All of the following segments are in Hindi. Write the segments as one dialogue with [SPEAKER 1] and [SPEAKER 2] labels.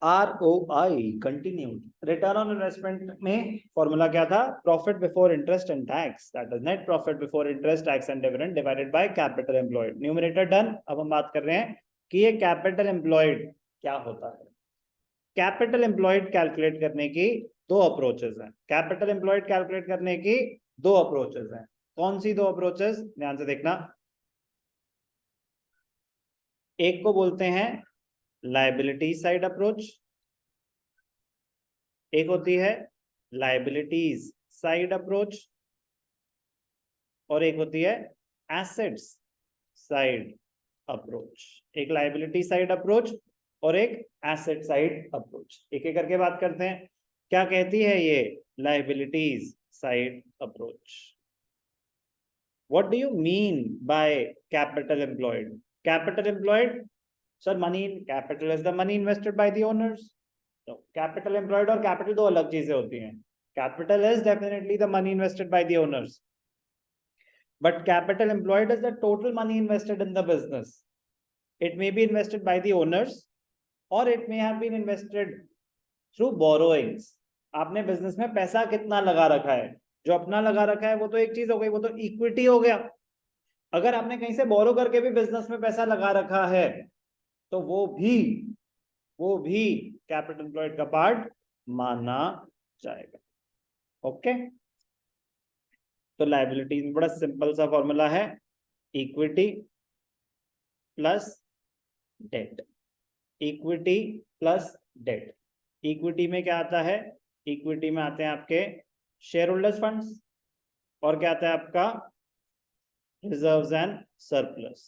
[SPEAKER 1] ROI continued. Return on investment में फॉर्मूला क्या था? Profit before interest and tax, that is net profit before interest tax and dividend divided by capital employed. Numerator done. अब हम बात कर रहे हैं कि ये कैपिटल एम्प्लॉयड क्या होता है। कैपिटल एम्प्लॉयड कैलकुलेट करने की दो अप्रोचेस हैं। कैपिटल एम्प्लॉयड कैलकुलेट करने की दो अप्रोचेस हैं। कौन सी दो अप्रोचेस? ध्यान से देखना। एक को बोलते हैं लायबिलिटी साइड अप्रोच, एक होती है लायबिलिटीज साइड अप्रोच, और एक होती है एसेट्स साइड अप्रोच। एक लायबिलिटी साइड अप्रोच और एक एसेट साइड अप्रोच। एक एक करके बात करते हैं। क्या कहती है ये liabilities side approach? What do you mean by capital employed? Capital employed, sir, money capital is the money invested by the owners. So capital employed और capital दो अलग चीजें होती हैं. Capital is definitely the money invested by the owners, but capital employed is the total money invested in the business. It may be invested by the owners or it may have been invested through borrowings. आपने बिजनेस में पैसा कितना लगा रखा है? जो अपना लगा रखा है वो तो एक चीज हो गई, वो तो इक्विटी हो गया। अगर आपने कहीं से बोरो करके भी बिजनेस में पैसा लगा रखा है तो वो भी कैपिटल एम्प्लॉयड का पार्ट माना जाएगा। ओके, तो लायबिलिटीज में बड़ा सिंपल सा फॉर्मूला है, equity plus debt. Equity plus debt. Equity में क्या आता है? इक्विटी में आते हैं आपके शेयर होल्डर्स फंड्स, और क्या आता है आपका? Reserves and surplus.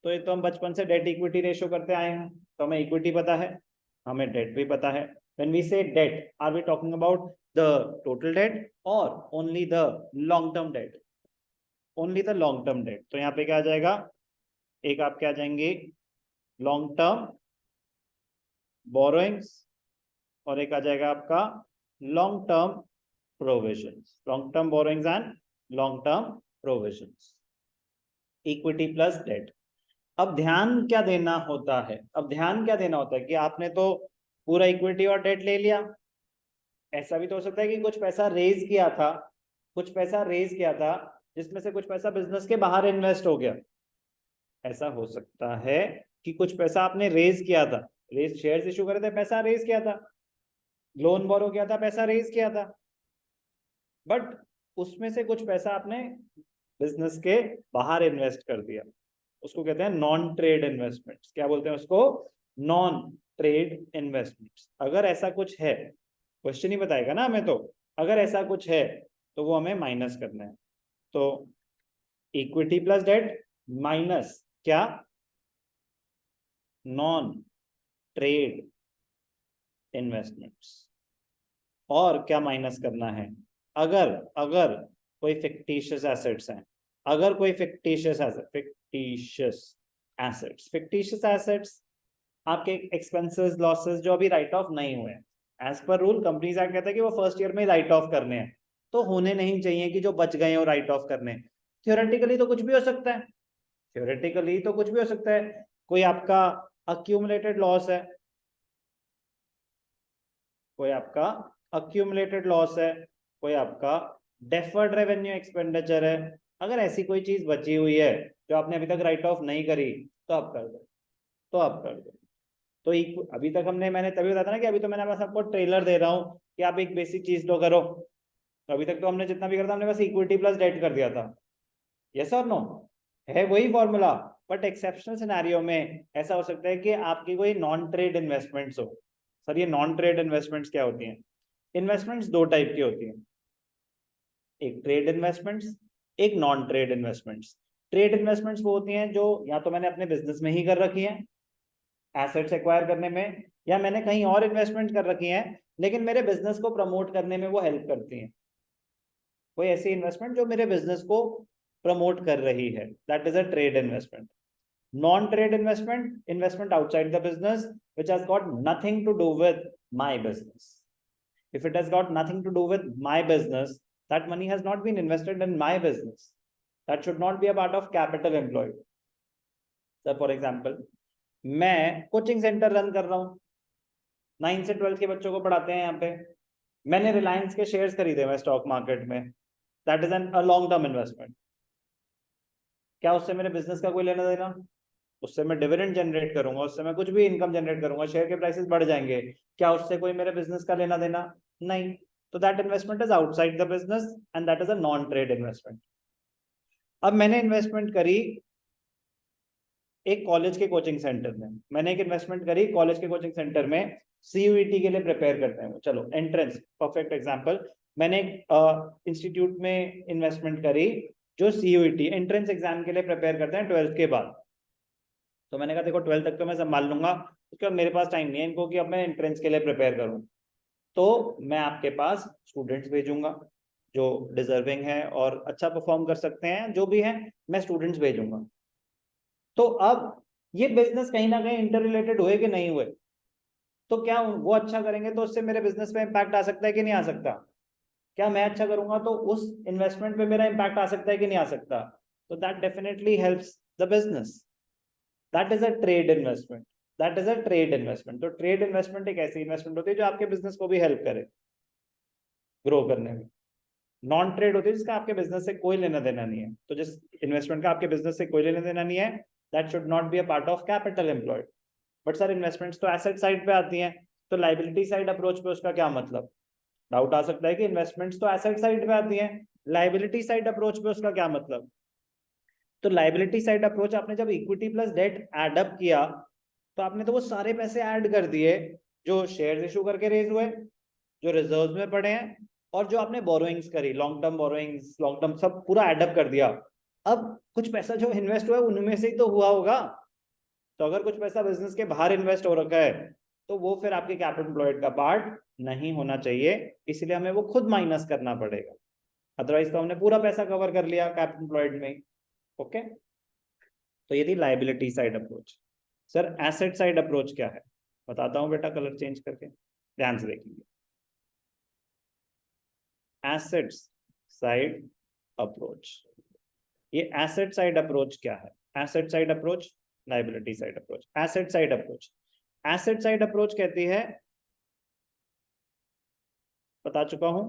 [SPEAKER 1] तो ये तो हम बचपन से डेट इक्विटी रेशियो करते आए हैं, तो हमें इक्विटी पता है, हमें डेट भी पता है। When we say debt, are we talking about the total debt और only the long term debt? Only the long term debt. तो यहाँ पे क्या आ जाएगा? एक आपके आ जाएंगे लॉन्ग टर्म बोरोइंग्स और एक आ जाएगा आपका long term provisions. Long term borrowings and long term provisions. Equity plus debt. अब ध्यान क्या देना होता है? अब ध्यान क्या देना होता है कि आपने तो पूरा इक्विटी और डेट ले लिया। ऐसा भी तो हो सकता है कि कुछ पैसा रेज किया था, कुछ पैसा रेज किया था जिसमें से कुछ पैसा बिजनेस के बाहर इन्वेस्ट हो गया। ऐसा हो सकता है कि कुछ पैसा आपने रेज किया था, रेज शेयर्स इशू करे थे, पैसा रेज किया था, लोन बोरो किया था, पैसा रेज किया था, बट उसमें से कुछ पैसा आपने बिजनेस के बाहर इन्वेस्ट कर दिया। उसको कहते हैं नॉन ट्रेड इन्वेस्टमेंट्स। क्या बोलते हैं उसको? Non trade investments. अगर ऐसा कुछ है, क्वेश्चन ही बताएगा ना हमें, तो अगर ऐसा कुछ है तो वो हमें माइनस करना है। तो इक्विटी प्लस डेट माइनस क्या? Non trade investments. और क्या माइनस करना है? अगर अगर कोई फिक्टिशियस एसेट्स हैं, अगर कोई फिक्टिशियस एसेट्स आपके एक्सपेंसेस लॉसेस जो अभी राइट ऑफ नहीं हुए, as per rule companies act कहता है कि वो फर्स्ट ईयर में राइट ऑफ करने हैं, तो होने नहीं चाहिए कि जो बच गए हो राइट ऑफ करने। थियोरेटिकली तो कुछ भी हो सकता है, थियोरेटिकली तो कुछ भी हो सकता है। कोई आपका अक्यूमुलेटेड लॉस है, कोई आपका अक्यूमुलेटेड लॉस है, कोई आपका डेफर्ड रेवेन्यू एक्सपेंडिचर है। अगर ऐसी कोई चीज बची हुई है जो आपने अभी तक राइट ऑफ नहीं करी, तो आप कर दो, तो आप कर दो। तो अभी तक मैंने तभी बताया था ना कि अभी तो मैंने बस आपको ट्रेलर दे रहा हूँ कि आप एक बेसिक चीज तो करो। तो अभी तक तो हमने जितना भी करता हमने बस इक्विटी प्लस डेट कर दिया था। यस और नो? है वही फॉर्मूला, बट एक्सेप्शनल सिनेरियो में ऐसा हो सकता है कि आपकी कोई नॉन ट्रेड इन्वेस्टमेंट्स हो। सर ये नॉन ट्रेड इन्वेस्टमेंट्स क्या होती हैं? इन्वेस्टमेंट्स दो टाइप की होती हैं, एक ट्रेड इन्वेस्टमेंट्स, एक non trade investments. Trade investments वो होती हैं जो या तो मैंने अपने बिजनेस में ही कर रखी हैं एसेट्स एक्वायर करने में, या मैंने कहीं और इन्वेस्टमेंट कर रखी हैं लेकिन मेरे बिजनेस को प्रमोट करने में वो हेल्प करती हैं। कोई ऐसी इन्वेस्टमेंट जो मेरे बिजनेस को प्रमोट कर रही है, that is a trade investment. Non-trade investment outside the business, which has got nothing to do with my business. If it has got nothing to do with my business, that money has not been invested in my business. That should not be a part of capital employed. So, for example, मैं कोचिंग सेंटर रन कर रहा हूँ, 9 से 12 के बच्चों को पढ़ाते हैं यहाँ पे। मैंने रिलायंस के शेयर्स खरीदे हुए स्टॉक मार्केट में, that is an a long term investment. क्या उससे मेरे बिजनेस का कोई लेना देना? उससे मैं डिविडेंड जनरेट करूंगा, उससे मैं कुछ भी इनकम जनरेट करूंगा, शेयर के प्राइसेस बढ़ जाएंगे, क्या उससे कोई मेरे बिजनेस का लेना देना? नहीं। तो that investment is outside the business and that is a non trade investment. अब मैंने इन्वेस्टमेंट करी एक कॉलेज के कोचिंग सेंटर में, मैंने एक इन्वेस्टमेंट करी कॉलेज के कोचिंग सेंटर में, सीयूईटी के लिए प्रिपेयर करते हैं, चलो एंट्रेंस परफेक्ट एग्जांपल। मैंने एक इंस्टीट्यूट में इन्वेस्टमेंट करी जो सीयूईटी एंट्रेंस एग्जाम के लिए प्रिपेयर करते हैं 12th के बाद। तो मैंने कहा देखो 12th तक तो मैं संभाल लूंगा, उसके बाद मेरे पास टाइम नहीं है इनको कि अब मैं एंट्रेंस के लिए प्रिपेयर करूं, तो मैं आपके पास स्टूडेंट्स भेजूंगा जो डिजर्विंग है और अच्छा परफॉर्म कर सकते हैं, जो भी है मैं स्टूडेंट्स भेजूंगा। तो अब ये बिजनेस कहीं ना कहीं इंटर रिलेटेड हुए कि नहीं हुए, तो क्या वो अच्छा करेंगे तो उससे मेरे बिजनेस में इम्पैक्ट आ सकता है कि नहीं आ सकता? क्या मैं अच्छा करूंगा तो उस इन्वेस्टमेंट पे मेरा इम्पैक्ट आ सकता है कि नहीं आ सकता? तो that definitely helps the business, that is a trade investment, that is a trade investment. तो ट्रेड इन्वेस्टमेंट एक ऐसी इन्वेस्टमेंट होती है जो आपके बिजनेस को भी हेल्प करे ग्रो करने में। नॉन ट्रेड होती है जिसका आपके बिजनेस से कोई लेना देना नहीं है, तो जिस इन्वेस्टमेंट का आपके बिजनेस से कोई लेना देना नहीं है, that should not be a part of capital employed. But sir investments तो एसेट साइड पे आती हैं, तो लाइबिलिटी साइड अप्रोच पे उसका क्या मतलब? डाउट आ सकता है कि इन्वेस्टमेंट्स तो एसेट साइड पे आती हैं, लाइबिलिटी साइड अप्रोच पे उसका क्या मतलब? तो लाइबिलिटी साइड अप्रोच, आपने जब equity plus debt add up किया तो आपने तो वो सारे पैसे ऐड कर दिए जो शेयर्स इशू करके रेज हुए, जो रिजर्व्स में पड़े हैं, और जो आपने बोरोइंग्स करी, long term borrowings, long term, सब पूरा एड अप कर दिया। अब कुछ पैसा जो इन्वेस्ट हुआ है उनमें से ही तो हुआ होगा। तो अगर कुछ पैसा बिजनेस के बाहर इन्वेस्ट हो रखा है तो वो फिर आपके कैपिटल एम्प्लॉयड का पार्ट नहीं होना चाहिए, इसलिए हमें वो खुद माइनस करना पड़ेगा। अदरवाइज तो हमने पूरा पैसा कवर कर लिया कैपिटल एम्प्लॉयड में। ओके, तो ये थी liability side approach. Sir asset side approach क्या है? बताता हूं बेटा कलर चेंज करके, ध्यान से देखेंगे। एसेट्स साइड अप्रोच, ये एसेट साइड अप्रोच क्या है? Asset side approach, liability side approach, asset side approach. Asset side approach कहती है, बता चुका हूं,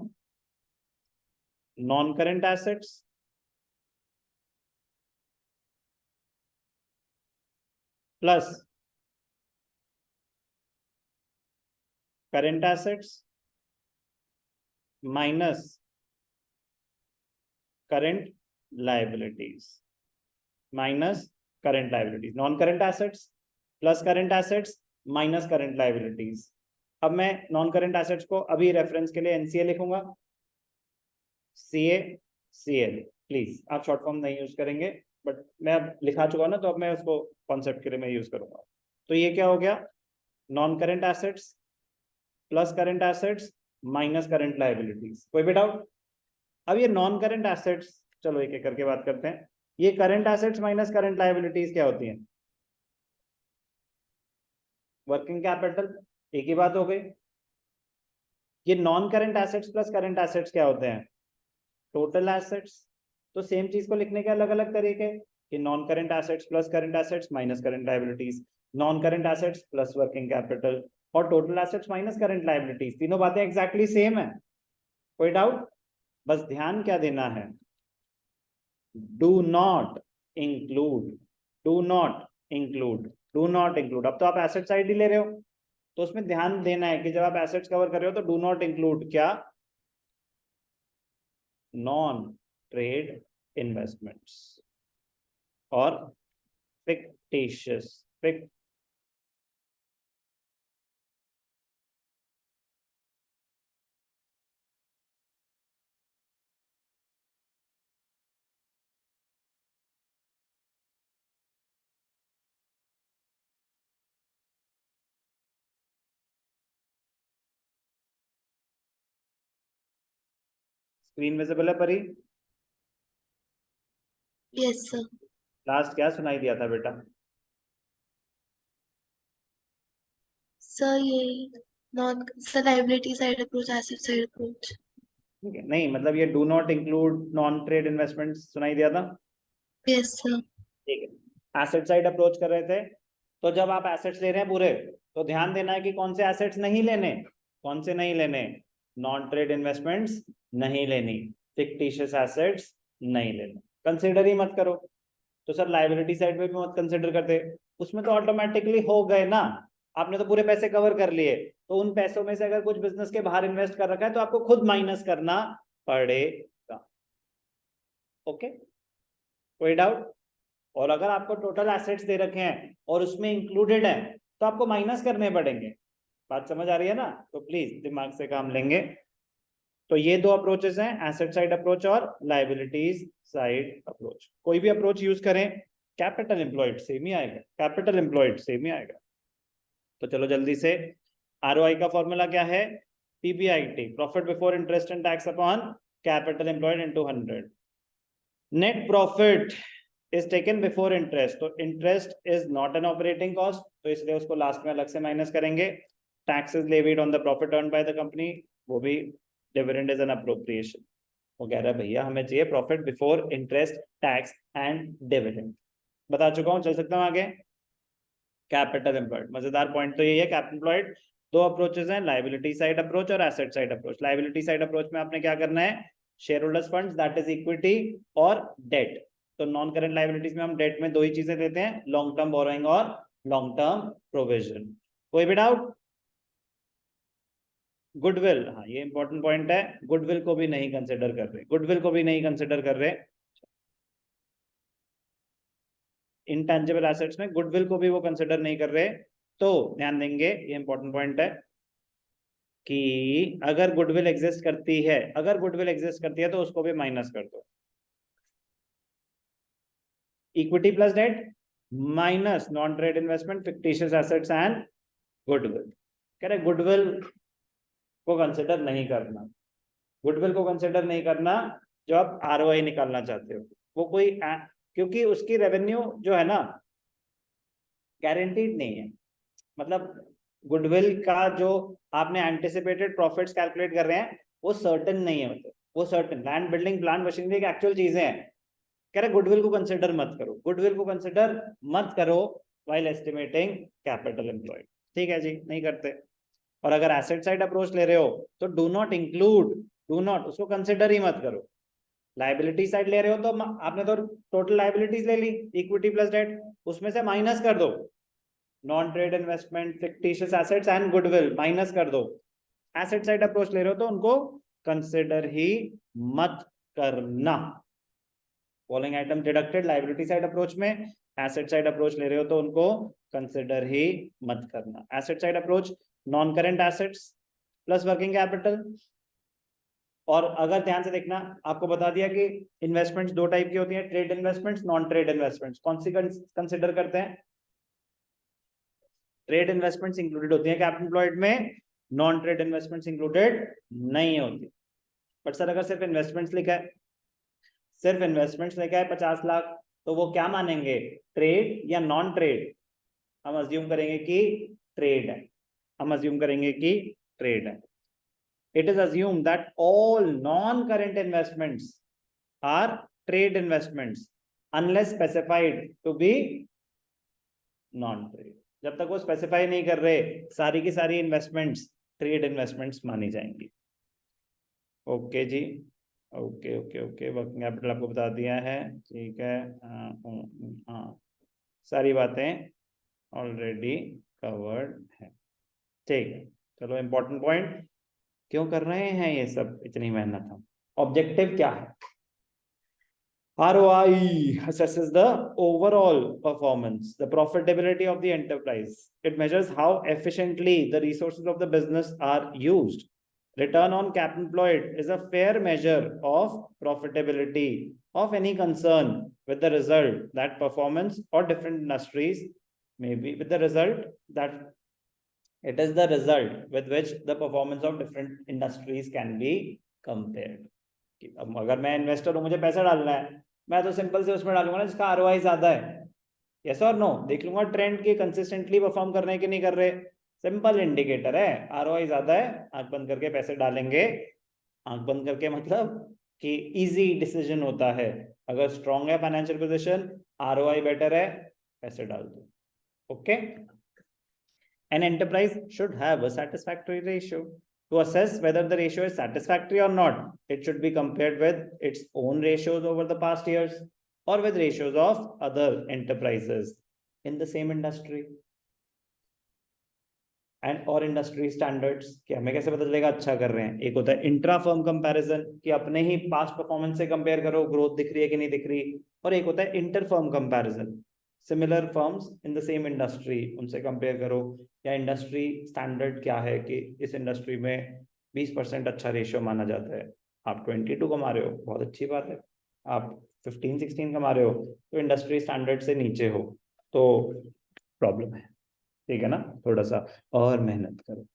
[SPEAKER 1] non current assets plus current assets minus current liabilities, minus current liabilities, non current assets plus current assets minus current liabilities. अब मैं नॉन करेंट एसेट्स को अभी रेफरेंस के लिए एनसीए लिखूंगा, सीए सीएल, प्लीज आप शॉर्ट फॉर्म नहीं यूज करेंगे, बट मैं अब लिखा चुका हूं ना, तो अब मैं उसको कॉन्सेप्ट के लिए मैं यूज करूंगा। तो ये क्या हो गया? Non current assets plus current assets minus current liabilities. कोई भी डाउट? अब ये नॉन करेंट एसेट्स, चलो एक एक करके बात करते हैं। ये current assets minus current liabilities क्या होती हैं? वर्किंग कैपिटल, एक ही बात हो गई। ये non current assets plus current assets क्या होते हैं? Total assets. तो सेम चीज को लिखने के अलग अलग तरीके, कि non current assets plus current assets minus current liabilities, non current assets plus working capital, और total assets minus current liabilities. तीनों बातें एग्जैक्टली सेम है। कोई डाउट? बस ध्यान क्या देना है, do not include, do not include, do not include. अब तो आप एसेट साइड ही ले रहे हो, तो उसमें ध्यान देना है कि जब आप एसेट्स कवर कर रहे हो तो डू नॉट इंक्लूड क्या? नॉन ट्रेड इन्वेस्टमेंट्स और फिक्टिशियस स्क्रीन विजिबल है परी?
[SPEAKER 2] Yes sir.
[SPEAKER 1] लास्ट क्या सुनाई दिया था बेटा?
[SPEAKER 2] सर ये non sir liability side approach, asset side approach.
[SPEAKER 1] ठीक है, नहीं मतलब ये do not include non trade investments सुनाई दिया था।
[SPEAKER 2] Yes sir.
[SPEAKER 1] ठीक है, एसेट साइड अप्रोच कर रहे थे, तो जब आप एसेट्स ले रहे हैं पूरे, तो ध्यान देना है कि कौन से एसेट्स नहीं लेने, कौन से नहीं लेने, नॉन ट्रेड इन्वेस्टमेंट्स नहीं लेनी, फिक्टिशियस एसेट्स नहीं लेने, कंसिडर ही मत करो। तो सर लाइबिलिटी साइड में भी मत कंसिडर करते, उसमें तो ऑटोमेटिकली हो गए ना, आपने तो पूरे पैसे कवर कर लिए, तो उन पैसों में से अगर कुछ बिजनेस के बाहर इन्वेस्ट कर रखा है तो आपको खुद माइनस करना पड़ेगा। ओके, कोई डाउट? और अगर आपको टोटल एसेट्स दे रखे हैं और उसमें इंक्लूडेड है तो आपको माइनस करने पड़ेंगे। बात समझ आ रही है ना? तो प्लीज दिमाग से काम लेंगे। तो ये दो अप्रोचेस हैं, एसेट साइड अप्रोच और लाइबिलिटीज साइड अप्रोच। कोई भी अप्रोच यूज करें, कैपिटल एम्प्लॉयड सेम ही आएगा, कैपिटल एम्प्लॉयड सेम ही आएगा। तो चलो जल्दी से, आरओआई का फॉर्मूला क्या है? PBIT, profit before interest and tax upon capital employed into 100। Net profit is taken before interest, तो interest is not an operating cost, तो इसलिए उसको लास्ट में अलग से माइनस करेंगे। taxes levied on the profit earned by the company, वो भी dividend is an appropriation। वो कह रहा है भैया हमें चाहिए profit before interest, tax and dividend. बता चुका हूं, चल सकता हूं आगे। कैपिटल एम्प्लॉयड, मजेदार पॉइंट तो यही है, कैपिटल एम्प्लॉयड दो अप्रोचेस हैं, लाइबिलिटी साइड अप्रोच और asset side approach. Liability side approach में आपने क्या करना है? Share holders funds, that is equity और डेट। तो नॉन करेंट लाइबिलिटीज में हम डेट में दो ही चीजें देते हैं, लॉन्ग टर्म बोरोइंग और लॉन्ग टर्म प्रोविजन। कोई भी डाउट? गुडविल, हाँ ये इंपॉर्टेंट पॉइंट है, गुडविल को भी नहीं कंसिडर कर रहे, गुडविल को भी नहीं कंसिडर कर रहे। इंटेंजिबल एसेट्स में गुडविल को भी वो कंसिडर नहीं कर रहे। तो ध्यान देंगे, ये इंपॉर्टेंट पॉइंट है कि अगर गुडविल एग्जिस्ट करती है, अगर गुडविल एग्जिस्ट करती है तो उसको भी माइनस कर दो। Equity plus debt minus non trade investment, fictitious assets and goodwill. कह रहे गुडविल को कंसिडर नहीं करना, गुडविल को कंसिडर नहीं करना जो आप आरओआई निकालना चाहते हो। वो कोई क्योंकि उसकी रेवेन्यू जो है ना गारंटीड नहीं है, मतलब गुडविल का जो आपने एंटिसिपेटेड प्रॉफिट्स कैलकुलेट कर रहे हैं वो सर्टेन नहीं है, मतलब वो certain land building plant machinery की एक्चुअल चीजें हैं। कह रहे गुडविल को कंसिडर मत करो, गुडविल को कंसिडर मत करो व्हाइल एस्टिमेटिंग कैपिटल एम्प्लॉयड। ठीक है जी, नहीं करते। और अगर एसेट साइड अप्रोच ले रहे हो तो do not include, do not, उसको कंसिडर ही मत करो। लाइबिलिटी साइड ले रहे हो तो आपने तो टोटल लाइबिलिटीज ले ली, इक्विटी प्लस डेट, उसमें से माइनस कर दो non trade investment, fictitious assets and goodwill, minus कर दो। एसेट साइड अप्रोच ले रहे हो तो उनको कंसिडर ही मत करना। Following item deducted liability side approach में, एसेट साइड अप्रोच ले रहे हो तो उनको कंसिडर ही मत करना। Asset side approach non current assets plus working capital. और अगर ध्यान से देखना, आपको बता दिया कि इन्वेस्टमेंट्स दो टाइप की होती हैं, trade investments, non trade investments. कौन सी कंसिडर करते हैं? ट्रेड इन्वेस्टमेंट्स इंक्लूडेड होती हैं कैपिटल एम्प्लॉयड में, नॉन ट्रेड इन्वेस्टमेंट्स इंक्लूडेड नहीं होती। बट सर अगर सिर्फ इन्वेस्टमेंट्स लिखा है, सिर्फ इन्वेस्टमेंट्स लिखा है 50 लाख, तो वो क्या मानेंगे, ट्रेड या नॉन ट्रेड? हम अज्यूम करेंगे कि ट्रेड है, हम अज्यूम करेंगे कि ट्रेड है। It is assumed that all non-current investments are trade investments unless specified to be non-trade। जब तक वो स्पेसिफाई नहीं कर रहे, सारी की सारी इन्वेस्टमेंट्स ट्रेड इन्वेस्टमेंट्स मानी जाएंगी। ओके जी, okay okay okay, working capital आपको बता दिया है, ठीक है। हाँ सारी बातें ऑलरेडी कवर्ड है, ठीक है। चलो इंपॉर्टेंट पॉइंट, क्यों कर रहे हैं ये सब, इतनी मेहनत हम, ऑब्जेक्टिव क्या है? ROI assesses the overall performance, the profitability of the enterprise. It measures how efficiently the resources of the business are used. Return on capital employed is a fair measure of profitability of any concern with the result that performance or different industries may be, with the result that it is the result with which the performance of different industries can be compared। अब अगर मैं इन्वेस्टर हूं, मुझे पैसा डालना है, मैं तो सिंपल से उसमें डालूंगा ना जिसका आरओआई ज्यादा है। यस और नो, देख लूंगा ट्रेंड की कंसिस्टेंटली परफॉर्म कर रहे हैं कि नहीं कर रहे, सिंपल इंडिकेटर है, आरओआई ज्यादा है, आंख बंद करके पैसे डालेंगे। आंख बंद करके मतलब कि इजी डिसीजन होता है, अगर स्ट्रांग है फाइनेंशियल पोजीशन, आरओआई बेटर है, पैसे डाल दो। Okay. An enterprise should have a satisfactory ratio. To assess whether the ratio is satisfactory or not, it should be compared with its own ratios over the past years or with ratios of other enterprises in the same industry and और इंडस्ट्री स्टैंडर्ड्स कि हमें कैसे पता चलेगा अच्छा कर रहे हैं. एक होता है इंट्रा फर्म कंपैरिजन कि अपने ही पास्ट परफॉर्मेंस से कंपेयर करो ग्रोथ दिख रही है कि नहीं दिख रही, और एक होता है inter firm comparison similar firms in the same industry उनसे कंपेयर करो या इंडस्ट्री स्टैंडर्ड क्या है कि इस इंडस्ट्री में 20% अच्छा रेशियो माना जाता है. आप 22 कमा रहे हो, बहुत अच्छी बात है. आप 15-16 कमा रहे हो तो इंडस्ट्री स्टैंडर्ड से नीचे हो तो प्रॉब्लम है. ठीक है ना, थोड़ा सा और मेहनत करो.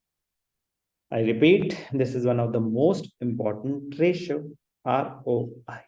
[SPEAKER 1] I repeat, this is one of the most important ratio, ROI.